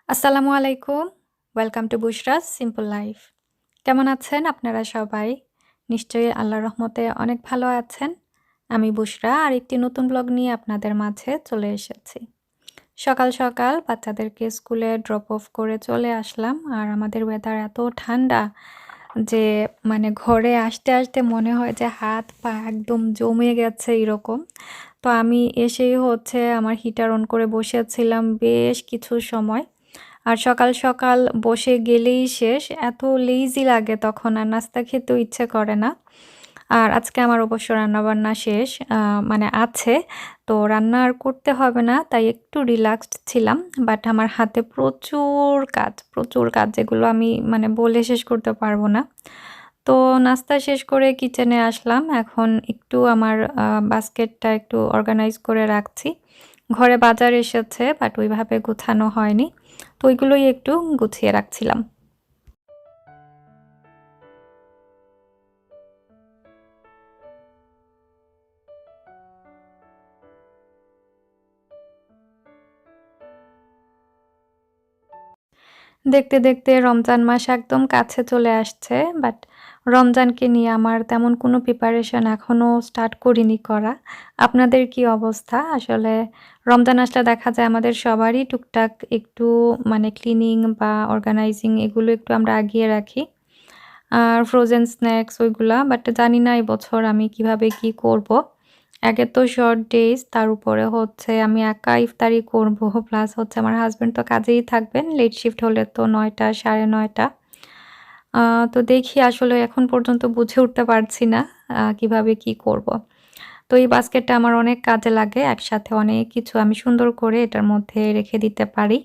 আসসালামু আলাইকুম। Welcome to Bushra's simple life. কেমন আছেন আপনারা সবাই? নিশ্চয়ই আল্লাহর রহমতে অনেক ভালো আছেন। আমি বুশরা আর একটি নতুন ব্লগ নিয়ে আপনাদের মাঝে চলে এসেছি। সকাল, সকাল বাচ্চাদেরকে স্কুলে ড্রপ অফ করে চলে আসলাম। আর আমাদের ওয়েদার এত ঠান্ডা যে মানে ঘরে আসতে, আসতে মনে হয় যে হাত পা একদম জমে গেছে এরকম। তো আমি এসেই আমার হিটার অন করে বসেছিলাম বেশ কিছু সময়। আর সকাল, সকাল বসে গেলেই শেষ। এত লেজি লাগে তখন আর নাস্তা খেতেও ইচ্ছে করে না। আর আজকে আমার অবশ্য রান্নাবান্না শেষ। মানে আছে। তো রান্না আর করতে হবে না। তাই একটু রিল্যাক্সড ছিলাম। বাট আমার হাতে প্রচুর কাজ যেগুলো আমি মানে বলে শেষ করতে পারব না। তো নাস্তা শেষ করে কিচেনে আসলাম। এখন একটু আমার বাস্কেটটা একটু অর্গানাইজ করে রাখছি। ঘরে বাজার এসেছে বাট ওইভাবে গুছানো হয়নি। তো ওইগুলোই একটু গুছিয়ে রাখছিলাম। দেখতে, দেখতে রমজান মাস একদম কাছে চলে আসছে। বাট রমজানকে নিয়ে আমার তেমন কোনো প্রিপারেশন এখনো স্টার্ট করিনি করা। আপনাদের কি অবস্থা? আসলে রমজান আসলে দেখা যায় আমাদের সবারই টুকটাক একটু মানে ক্লিনিং বা অর্গানাইজিং এগুলো একটু আমরা আগিয়ে রাখি। আর ফ্রোজেন স্ন্যাকস ওইগুলা। বাট জানি না এবছর আমি কিভাবে কি করব। একে তো শর্ট ডেইজ তার উপরে আমি একা ইফতারি করব। প্লাস আমার হাসব্যান্ড তো কাজেই থাকবেন। লেট শিফট হলে তো ৯টা ৯:৩০। আ তো দেখি আসলে এখন পর্যন্ত বুঝে উঠতে পারছি না কিভাবে কি করব। তো এই বাস্কেটটা আমার অনেক কাজে লাগে। একসাথে অনেক কিছু আমি সুন্দর করে এটার মধ্যে রেখে দিতে পারি।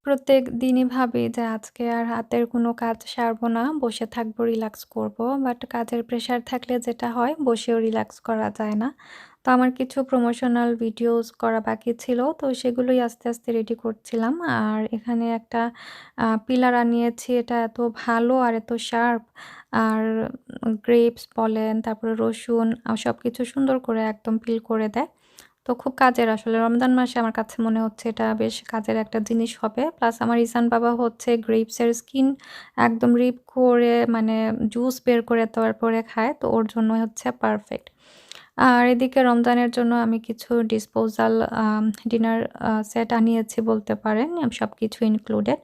প্রত্যেক দিনই ভাবি যে আজকে আর হাতের কোনো কাজ সারবো না, বসে থাকবো, রিল্যাক্স করব। বাট কাজের প্রেশার থাকলে যেটা হয় বসেও রিল্যাক্স করা যায় না। তো আমার কিছু প্রমোশনাল ভিডিওস করা বাকি ছিল। তো সেগুলোই আস্তে, আস্তে রেডি করছিলাম। আর এখানে একটা পিলার আনিয়েছি। এটা এত ভালো আর এত শার্প। আর গ্রেপস বলেন, তারপরে রসুন সবকিছু সুন্দর করে একদম পিল করে দেয়। তো খুব কাজের আসলে রমজান মাসে আমার কাছে মনে হচ্ছে এটা বেশ কাজের একটা জিনিস হবে। প্লাস আমার ইসান বাবা গ্রেপস এর স্কিন একদম রিপ করে মানে জুস বের করে তারপরে খায়। তো ওর জন্য পারফেক্ট। আর এদিকে রমজানের জন্য আমি কিছু ডিসপোজাল ডিনার সেট আনিয়েছি বলতে পারেন। সবকিছু ইনক্লুডেড।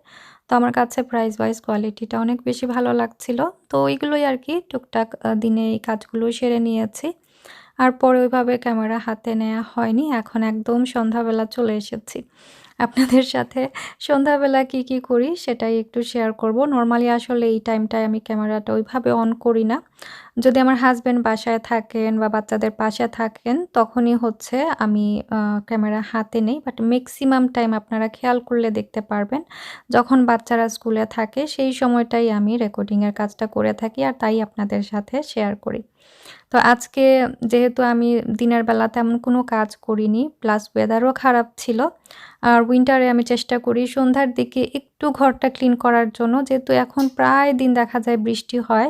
তো আমার কাছে প্রাইস ওয়াইজ কোয়ালিটিটা অনেক বেশি ভালো লাগছিল। তো ওইগুলোই আরকি টুকটাক দিনে এই কাজগুলো সেরে নিয়েছি। আর পরে ওইভাবে ক্যামেরা হাতে নেয়া হয়নি। এখন একদম সন্ধ্যাবেলা চলে এসেছি। আপনাদের সাথে সন্ধ্যাবেলা কি, কি করি সেটাই একটু শেয়ার করব। নরমালি আসলে এই টাইমটায় আমি ক্যামেরাটা ওইভাবে অন করি না। যদি আমার হাসব্যান্ড বাসায় থাকেন বা বাচ্চাদের পাশে থাকেন তখনই আমি আ ক্যামেরা হাতে নেই। বাট মেক্সিমাম টাইম আপনারা খেয়াল করলে দেখতে পারবেন। যখন বাচ্চারা স্কুলে থাকে সেই সময়টাই আমি রেকর্ডিং এর কাজটা করে থাকি আর তাই আপনাদের সাথে শেয়ার করি। তো আজকে যেহেতু আমি দিনের বেলা তেমন কোনো কাজ করিনি, প্লাস ওয়েদারও খারাপ ছিল। আর উইন্টারে আমি চেষ্টা করি সন্ধ্যার দিকে একটু ঘরটা ক্লিন করার জন্য। যেহেতু এখন প্রায় দিন দেখা যায় বৃষ্টি হয়।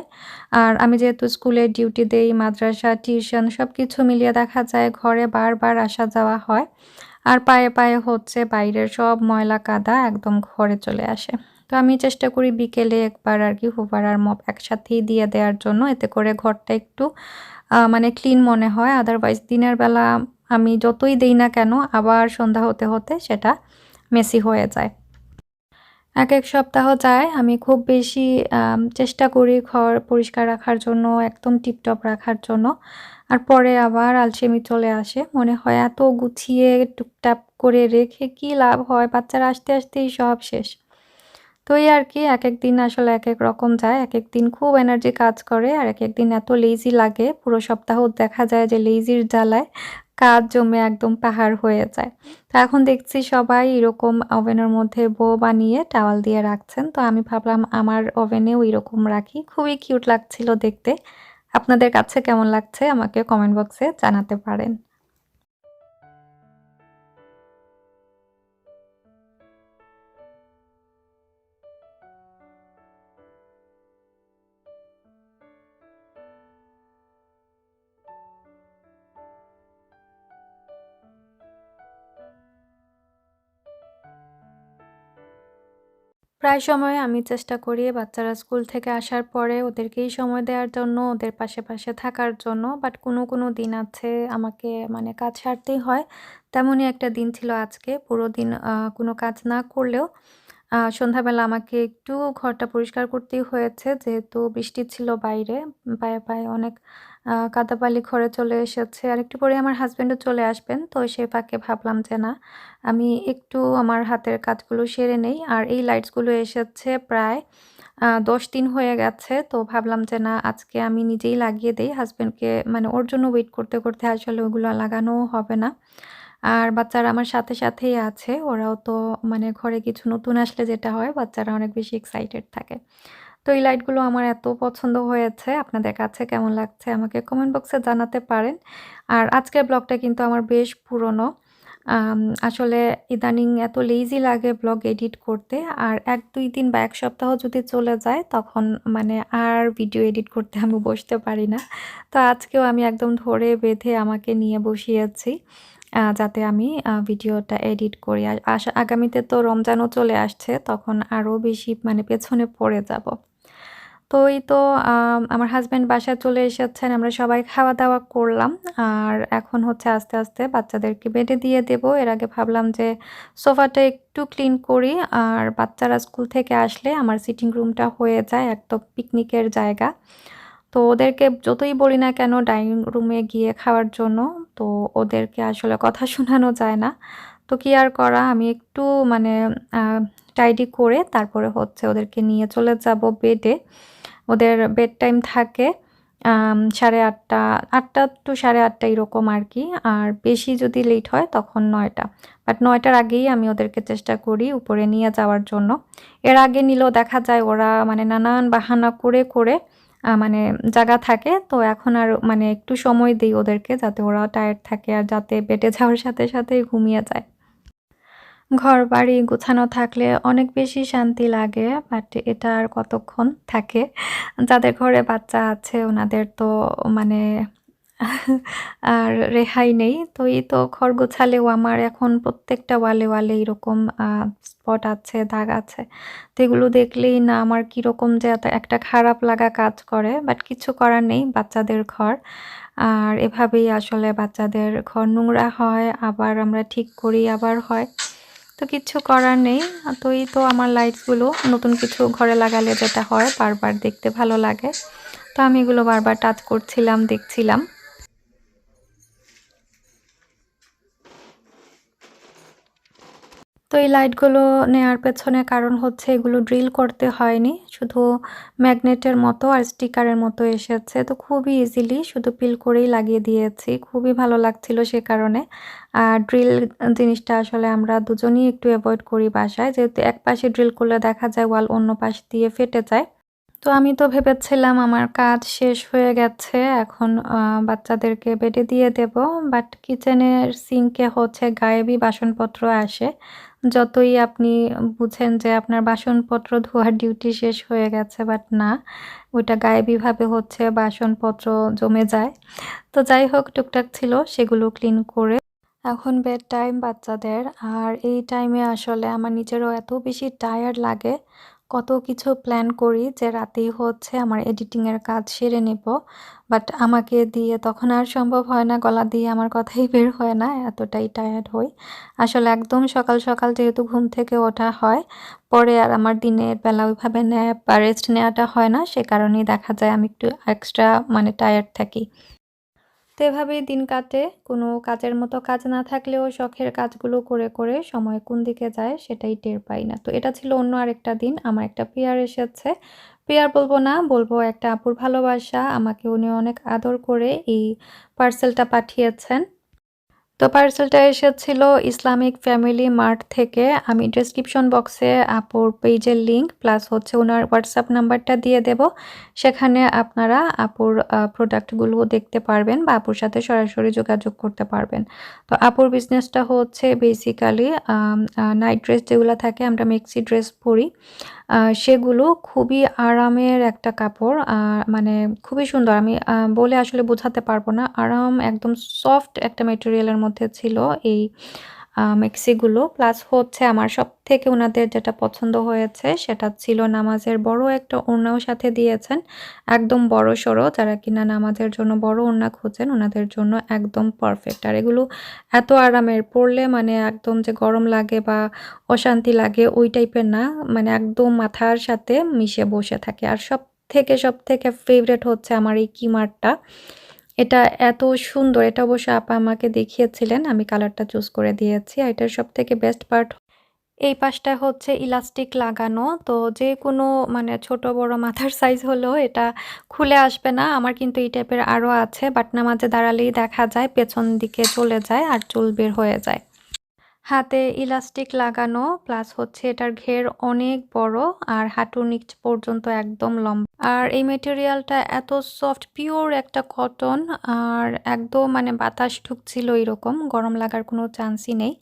আর আমি যেহেতু স্কুলে ডিউটি দেই, মাদ্রাসা, টিউশন সবকিছু মিলিয়ে দেখা যায় ঘরে বারবার আসা যাওয়া হয়। আর পায়ে, পায়ে বাইরের সব ময়লা কাদা একদম ঘরে চলে আসে। তো আমি চেষ্টা করি বিকেলে একবার আরকি হুভার আর মপ একসাথেই দিয়ে দেওয়ার জন্য। এতে করে ঘরটা একটু মানে ক্লিন মনে হয়। আদারওয়াইজ দিনের বেলা আমি যতই দেই না কেন আবার সন্ধ্যা হতে, হতে সেটা মেসি হয়ে যায়। একেক সপ্তাহ যায় আমি খুব বেশি চেষ্টা করি ঘর পরিষ্কার রাখার জন্য, একদম টিপটপ রাখার জন্য। আর পরে আবার আলসেমি চলে আসে। মনে হয় এত গুছিয়ে টুপটাপ করে রেখে কি লাভ হয়? বাচ্চারা আসতে, আসতেই সব শেষ। তো এই আর কি একেক দিন আসলে একেক রকম যায়। একেক দিন খুব এনার্জি কাজ করে আর একেক দিন এত লেজি লাগে। পুরো সপ্তাহ দেখা যায় যে লেজির জ্বালায় কাজ জমে একদম পাহাড় হয়ে যায়। তো এখন দেখছি সবাই এরকম ওভেনের মধ্যে বো বানিয়ে টাওয়াল দিয়ে রাখছেন। তো আমি ভাবলাম আমার ওভেনেও এরকম রাখি। খুবই কিউট লাগছিল দেখতে। আপনাদের কাছে কেমন লাগছে আমাকে কমেন্ট বক্সে জানাতে পারেন। প্রায় সময় আমি চেষ্টা করি বাচ্চারা স্কুল থেকে আসার পরে ওদেরকেই সময় দেওয়ার জন্য, ওদের পাশে থাকার জন্য। বাট কোনো দিন আছে আমাকে মানে কাজ সারতেই হয়। তেমনই একটা দিন ছিল আজকে। পুরো দিন কোনো কাজ না করলেও সন্ধ্যাবেলা আমাকে একটু ঘরটা পরিষ্কার করতেই হয়েছে। যেহেতু বৃষ্টি ছিল বাইরে। পায়ে অনেক কাদাবালি ঘরে চলে এসেছে। আর একটু পরেই আমার হাসব্যান্ডও চলে আসবেন। তো সে ফাঁকে ভাবলাম যে না, আমি একটু আমার হাতের কাজগুলো সেরে নেই। আর এই লাইটস গুলো এসেছে প্রায় ১০ দিন হয়ে গেছে। তো ভাবলাম যে না, আজকে আমি নিজেই লাগিয়ে দেই। হাসব্যান্ডকে মানে ওর জন্য ওয়েট করতে আসলে ওগুলো লাগানোও হবে না। আর বাচ্চারা আমার সাথেই আছে। ওরাও তো মানে ঘরে কিছু নতুন আসলে যেটা হয়, বাচ্চারা অনেক বেশি এক্সাইটেড থাকে। তো এই লাইটগুলো আমার এত পছন্দ হয়েছে। আপনাদের কাছে কেমন লাগছে আমাকে কমেন্ট বক্সে জানাতে পারেন। আর আজকের ব্লগটা কিন্তু আমার বেশ পুরনো। আম আসলে ইদানিং এত লেজি লাগে ব্লগ এডিট করতে। আর ১-২ দিন বা ১ সপ্তাহ যদি চলে যায় তখন মানে আর ভিডিও এডিট করতে আমি বসতে পারি না। তো আজকেও আমি একদম ধরে বেঁধে আমাকে নিয়ে বসিয়েছি। যাতে আমি ভিডিওটা এডিট করি। আর আগামীতে তো রমজানও চলে আসছে, তখন আরো বেশি মানে পেছনে পড়ে যাব। তো এই তো আমার হাসব্যান্ড বাসায় চলে এসেছেন। আমরা সবাই খাওয়া-দাওয়া করলাম। আর এখন হচ্ছে আস্তে বাচ্চাদেরকে বেডে দিয়ে দেব। এর আগে ভাবলাম যে সোফাটা একটু ক্লিন করি। আর বাচ্চারা স্কুল থেকে আসলে আমার সিটিং রুমটা হয়ে যায় একদম পিকনিকের জায়গা। তো ওদেরকে যতই বলি না কেন ডাইনিং রুমে গিয়ে খাওয়ার জন্য, তো ওদেরকে আসলে কথা শোনানো যায় না। তো কি আর করা, আমি একটু মানে আ টাইডি করে তারপরে হচ্ছে ওদেরকে নিয়ে চলে যাব বেডে। ওদের বেড টাইম থাকে 8:30 8টা টু 8:30 এরকম আরকি। আর বেশি যদি লেট হয় তখন 9টা। বাট 9টার আগেই আমি ওদেরকে চেষ্টা করি উপরে নিয়ে যাওয়ার জন্য। এর আগে নিলেও দেখা যায় ওরা মানে নানান বাহানা করে মানে জাগা থাকে। তো এখন আর মানে একটু সময় দেই ওদেরকে যাতে ওরা টায়ার্ড থাকে আর যাতে বেডে যাওয়ার সাথেই ঘুমিয়ে যায়। ঘরবাড়ি গোছানো থাকলে অনেক বেশি শান্তি লাগে। বাট এটা আর কতক্ষণ থাকে। যাদের ঘরে বাচ্চা আছে উনাদের তো মানে আর রেহাই নেই। তো এই তো ঘর গোছালেও আমার এখন প্রত্যেকটা ওয়ালে এরকম স্পট আছে, দাগ আছে। তো এগুলো দেখলেই না আমার কিরকম যে একটা খারাপ লাগা কাজ করে। বাট কিছু করার নেই, বাচ্চাদের ঘর। আর এভাবেই আসলে বাচ্চাদের ঘর নোংরা হয়, আবার আমরা ঠিক করি, আবার হয়। তো কিচ্ছু করার নেই। তো এই তো আমার লাইটস গুলো নতুন কিছু ঘরে লাগালে যেটা হয় বারবার দেখতে ভালো লাগে। তো আমি এগুলো বারবার টাচ করছিলাম, দেখছিলাম। তো এই লাইটগুলো নেয়ার পেছনে কারণ হচ্ছে এগুলো ড্রিল করতে হয়নি। শুধু ম্যাগনেটের মতো আর স্টিকারের মতো এসেছে। তো খুবই ইজিলি শুধু পিল করেই লাগিয়ে দিয়েছি। খুবই ভালো লাগছিল সে কারণে। আর ড্রিল জিনিসটা আসলে আমরা দুজনেই একটু এভয়েড করি বাসায়। যেহেতু এক পাশে ড্রিল করলে দেখা যায় ওয়াল অন্য পাশ দিয়ে ফেটে যায়। তো আমি তো ভেবেছিলাম আমার কাজ শেষ হয়ে গেছে। এখন বাচ্চাদেরকে বেডে দিয়ে দেব। বাট কিচেনের সিঙ্কে হচ্ছে গায়েবী বাসনপত্র আসে। যতই আপনি বুঝেন যে আপনার বাসনপত্র ধোয়ার ডিউটি শেষ হয়ে গেছে, বাট না, ওইটা গায়েবীভাবে হচ্ছে বাসনপত্র জমে যায়। তো যাই হোক টুকটাক ছিল সেগুলো ক্লিন করে এখন বেড টাইম বাচ্চাদের। আর এই টাইমে আসলে আমার নিজেরও এত বেশি টায়ার্ড লাগে। কত কিছু প্ল্যান করি যে রাতেই হচ্ছে আমার এডিটিং এর কাজ সেরে নেব। বাট আমাকে দিয়ে তখন আর সম্ভব হয় না, গলা দিয়ে আমার কথাই বের হয় না, এতটাই টায়ার্ড হই। আসলে একদম সকাল যেহেতু ঘুম থেকে ওঠা হয়, পরে আর আমার দিনের বেলা ওইভাবে ন্যাপ বা রেস্ট নেওয়াটা হয় না। সে কারণেই দেখা যায় আমি একটু এক্সট্রা মানে টায়ার্ড থাকি। তো এভাবেই দিন কাটে। কোনো কাজের মতো কাজ না থাকলেও শখের কাজগুলো করে সময় কোন দিকে যায় সেটাই টের পাই না। তো এটা ছিল অন্য আরেকটা দিন। আমার একটা পিয়ার এসেছে। পিয়ার বলব না, বলব একটা আপুর ভালোবাসা। আমাকে উনি অনেক আদর করে এই পার্সেলটা পাঠিয়েছেন। তো পার্সেলটা এসেছিল ইসলামিক ফ্যামিলি মার্ট থেকে। আমি ডেসক্রিপশন বক্সে আপুর পেজের লিংক প্লাস হচ্ছে উনার হোয়াটসঅ্যাপ নাম্বারটা দিয়ে দেব। সেখানে আপনারা আপুর প্রোডাক্টগুলো দেখতে পারবেন বা আপুর সাথে সরাসরি যোগাযোগ করতে পারবেন। তো আপুর বিজনেসটা হচ্ছে বেসিক্যালি নাইট ড্রেস যেগুলা থাকে, আমরা মেক্সি ড্রেস পরি। সেগুলো খুবই আরামের একটা কাপড়। মানে খুবই সুন্দর। আমি বলে আসলে বোঝাতে পারব না। আরাম একদম সফট একটা ম্যাটেরিয়ালের মধ্যে ছিল এই মেক্সিগুলো। প্লাস হচ্ছে আমার সবথেকে উনাদের যেটা পছন্দ হয়েছে সেটা ছিল নামাজের বড় একটা ওড়নাও সাথে দিয়েছেন। একদম বড়সড়, যারা কিনা নামাজের জন্য বড় ওড়না খোঁজেন উনাদের জন্য একদম পারফেক্ট। আর এগুলো এত আরামের, পরলে মানে একদম যে গরম লাগে বা অশান্তি লাগে ওই টাইপের না। মানে একদম মাথার সাথে মিশে বসে থাকে। আর সবথেকে ফেভারেট হচ্ছে আমার এই কিমারটা। এটা এত সুন্দর। এটা অবশ্য আপা আমাকে দেখিয়েছিলেন। আমি কালারটা চুজ করে দিয়েছি। আর এটার সবথেকে বেস্ট পার্ট, এই পাশটায় হচ্ছে ইলাস্টিক লাগানো। তো যেকোনো মানে ছোট বড় মাথার সাইজ হলেও এটা খুলে আসবে না। আমার কিন্তু এই টাইপের আরও আছে, বাট নামাজে দাঁড়ালেই দেখা যায় পেছন দিকে চলে যায় আর চুল বের হয়ে যায়। হাতে ইলাস্টিক লাগানো প্লাস হচ্ছে এটার ঘের অনেক বড় আর হাঁটুর নিচ পর্যন্ত একদম লম্বা। আর এই ম্যাটেরিয়ালটা এত সফট, পিওর একটা কটন। আর একদম মানে বাতাস ঢুকছিল এরকম, গরম লাগার কোনো চান্সই নেই।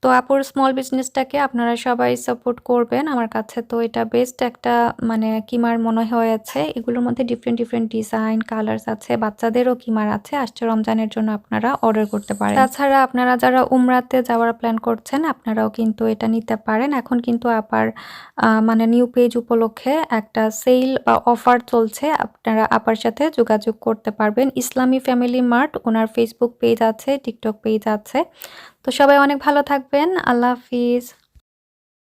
তো আপুর স্মল বিজনেসটাকে আপনারা সবাই সাপোর্ট করবেন। আমার কাছে তো এটা বেস্ট একটা মানে কিমার মনে হয়েছে। এগুলোর মধ্যে ডিফারেন্ট ডিজাইন, কালার্স আছে। বাচ্চাদেরও কিমার আছে। আসছে রমজানের জন্য আপনারা অর্ডার করতে পারেন। তাছাড়া আপনারা যারা উমরাতে যাওয়ার প্ল্যান করছেন আপনারাও কিন্তু এটা নিতে পারেন। এখন কিন্তু আপার মানে নিউ পেজ উপলক্ষে একটা সেল বা অফার চলছে। আপনারা আপার সাথে যোগাযোগ করতে পারবেন। ইসলামী ফ্যামিলি মার্ট, ওনার ফেসবুক পেজ আছে, টিকটক পেজ আছে। তো সবাই অনেক ভালো থাকবেন। আল্লাহ হাফিজ।